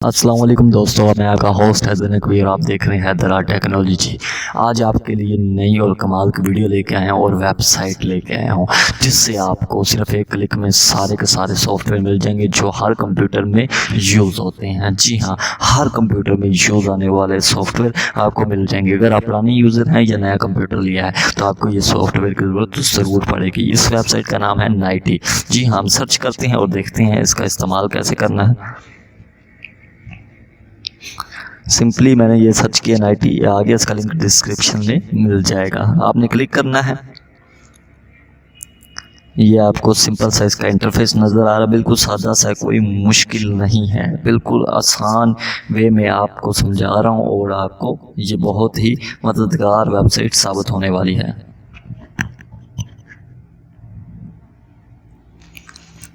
अस्सलाम वालेकुम दोस्तों, मैं आपका होस्ट हसन कबीर। आप देख रहे हैं दरा टेक्नोलॉजी। आज आपके लिए नई और कमाल की वीडियो लेके आए हैं और वेबसाइट लेके आया हूँ जिससे आपको सिर्फ एक क्लिक में सारे के सारे सॉफ्टवेयर मिल जाएंगे जो हर कंप्यूटर में यूज़ होते हैं। जी हाँ, हर कंप्यूटर में यूज़ आने वाले सॉफ्टवेयर आपको मिल जाएंगे। अगर आप पुराने यूज़र हैं या नया कंप्यूटर लिया है तो आपको ये सॉफ्टवेयर की ज़रूरत ज़रूर पड़ेगी। इस वेबसाइट का नाम है नाइटी। जी हाँ, हम सर्च करते हैं और देखते हैं इसका इस्तेमाल कैसे करना है। सिंपली मैंने ये सर्च किया नाइटी, आगे इसका लिंक डिस्क्रिप्शन में मिल जाएगा। आपने क्लिक करना है। ये आपको सिंपल सा इसका इंटरफेस नज़र आ रहा है, बिल्कुल सादा सा, कोई मुश्किल नहीं है, बिल्कुल आसान वे में आपको समझा रहा हूँ और आपको ये बहुत ही मददगार वेबसाइट साबित होने वाली है।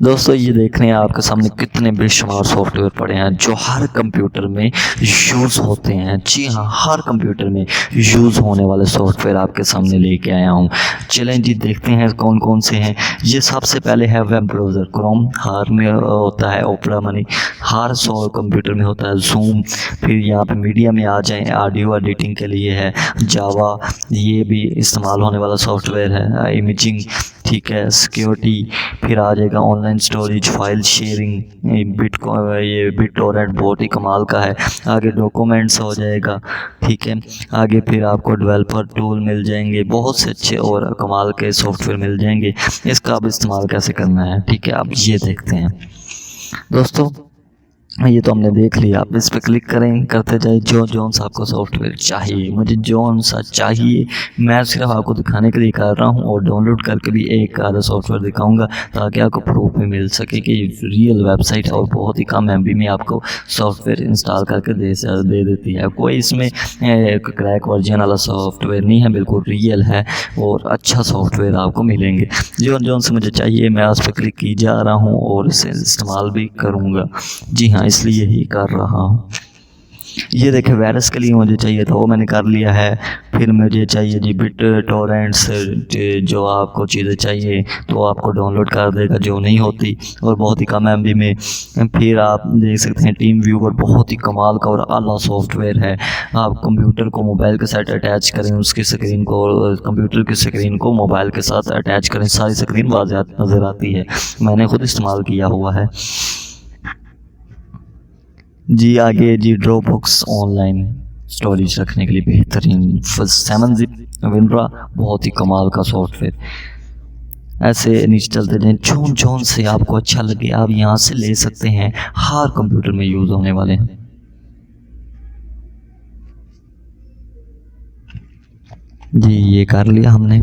दोस्तों ये देख रहे हैं आपके सामने कितने बेशुमार सॉफ्टवेयर पड़े हैं जो हर कंप्यूटर में यूज़ होते हैं। जी हाँ, हर कंप्यूटर में यूज़ होने वाले सॉफ्टवेयर आपके सामने लेके आया हूँ। चलें जी, देखते हैं कौन कौन से हैं। ये सबसे पहले है वेब ब्राउज़र क्रोम, हर में होता है ओपेरा मनी, हर कंप्यूटर में होता है जूम। फिर यहाँ पे मीडिया में आ जाएँ, ऑडियो एडिटिंग के लिए है जावा, ये भी इस्तेमाल होने वाला सॉफ्टवेयर है। इमेजिंग, ठीक है, सिक्योरिटी, फिर आ जाएगा ऑनलाइन स्टोरेज, फाइल शेयरिंग, ये बिटटोरेंट बहुत ही कमाल का है। आगे डॉक्यूमेंट्स हो जाएगा, ठीक है। आगे फिर आपको डेवलपर टूल मिल जाएंगे, बहुत से अच्छे और कमाल के सॉफ्टवेयर मिल जाएंगे। इसका अब इस्तेमाल कैसे करना है, ठीक है, अब ये देखते हैं। दोस्तों ये तो हमने देख लिया, आप इस पर क्लिक करें, करते जाए जो सा आपको सॉफ्टवेयर चाहिए। मुझे जौन सा चाहिए मैं सिर्फ आपको दिखाने के लिए कर रहा हूँ और डाउनलोड करके भी एक आधा सॉफ्टवेयर दिखाऊंगा ताकि आपको प्रूफ में मिल सके कि रियल वेबसाइट है और बहुत ही कम MB में आपको सॉफ्टवेयर इंस्टॉल करके दे देती है। कोई इसमें क्रैक वर्जन वाला सॉफ्टवेयर नहीं है, बिल्कुल रियल है और अच्छा सॉफ्टवेयर आपको मिलेंगे। जौन से मुझे चाहिए मैं उस पर क्लिक की जा रहा हूँ और इसे इस्तेमाल भी करूँगा। जी हाँ, इसलिए ही कर रहा हूँ। ये देखें, वायरस के लिए मुझे चाहिए था वो मैंने कर लिया है। फिर मुझे चाहिए जी बिटटोरेंट्स, जो आपको चीज़ें चाहिए तो आपको डाउनलोड कर देगा जो नहीं होती और बहुत ही कम MB में। फिर आप देख सकते हैं टीम व्यूवर, बहुत ही कमाल का और आला सॉफ्टवेयर है। आप कंप्यूटर को मोबाइल के साथ अटैच करें, उसकी स्क्रीन को, कंप्यूटर की स्क्रीन को मोबाइल के साथ अटैच करें, सारी स्क्रीन वाज़ेह नज़र आती है। मैंने खुद इस्तेमाल किया हुआ है जी। आगे जी ड्रॉपबॉक्स, ऑनलाइन स्टोरेज रखने के लिए बेहतरीन। 7zip, विनरा, बहुत ही कमाल का सॉफ्टवेयर। ऐसे नीचे चलते जाएं, जौन से आपको अच्छा लगे आप यहाँ से ले सकते हैं, हर कंप्यूटर में यूज़ होने वाले हैं। जी ये कर लिया हमने।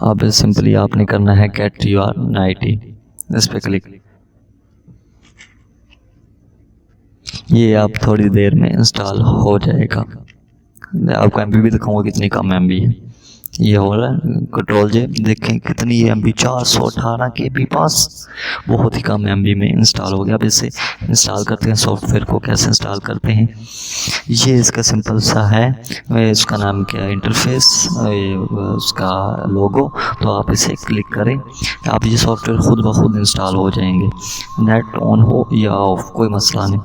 अब सिंपली आपने करना है गेट योर नाइटी, इस पर क्लिक। ये आप थोड़ी देर में इंस्टॉल हो जाएगा। आपको MB भी दिखाऊंगा कितनी कम MB है। ये हो रहा है, कंट्रोल J, देखें कितनी MB, 418 KB पास, बहुत ही कम MB में इंस्टॉल हो गया। अब इसे इंस्टॉल करते हैं। सॉफ्टवेयर को कैसे इंस्टॉल करते हैं, ये इसका सिंपल सा है। इसका नाम क्या है, इंटरफेस, उसका लोगो। तो आप इसे क्लिक करें, आप ये सॉफ्टवेयर खुद ब खुद इंस्टॉल हो जाएंगे, नेट ऑन हो या ऑफ कोई मसला नहीं।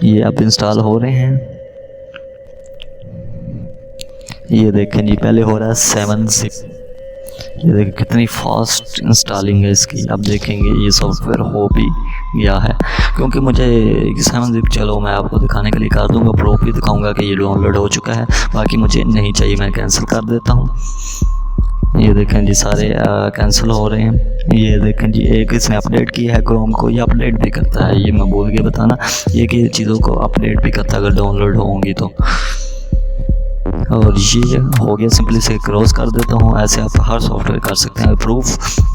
ये अब इंस्टॉल हो रहे हैं। ये देखें जी, पहले हो रहा है 7zip, ये देखें कितनी फास्ट इंस्टॉलिंग है इसकी। अब देखेंगे ये सॉफ्टवेयर हो भी गया है, क्योंकि मुझे 7zip, चलो मैं आपको दिखाने के लिए कर दूंगा, प्रूफ भी दिखाऊंगा कि ये डाउनलोड हो चुका है। बाकी मुझे नहीं चाहिए, मैं कैंसिल कर देता हूँ। ये देखें जी सारे कैंसिल हो रहे हैं। ये देखें जी, एक इसने अपडेट किया है क्रोम को, ये अपडेट भी करता है, ये मैं भूल गया बताना, ये कि चीज़ों को अपडेट भी करता है अगर डाउनलोड होंगी तो। और ये हो गया, सिंपली से क्रॉस कर देता हूँ। ऐसे आप हर सॉफ्टवेयर कर सकते हैं। प्रूफ,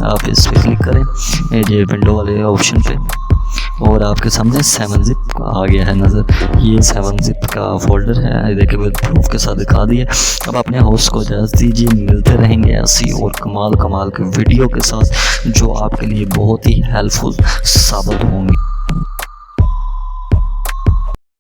आप इस पर क्लिक करें ये विंडो वाले ऑप्शन पे और आपके सामने 7zip आ गया है नज़र। ये 7zip का फोल्डर है, देखिए प्रूफ के साथ दिखा दिया। अब अपने होस्ट को इजाज़त दीजिए, मिलते रहेंगे ऐसी और कमाल के वीडियो के साथ जो आपके लिए बहुत ही हेल्पफुल साबित होंगी।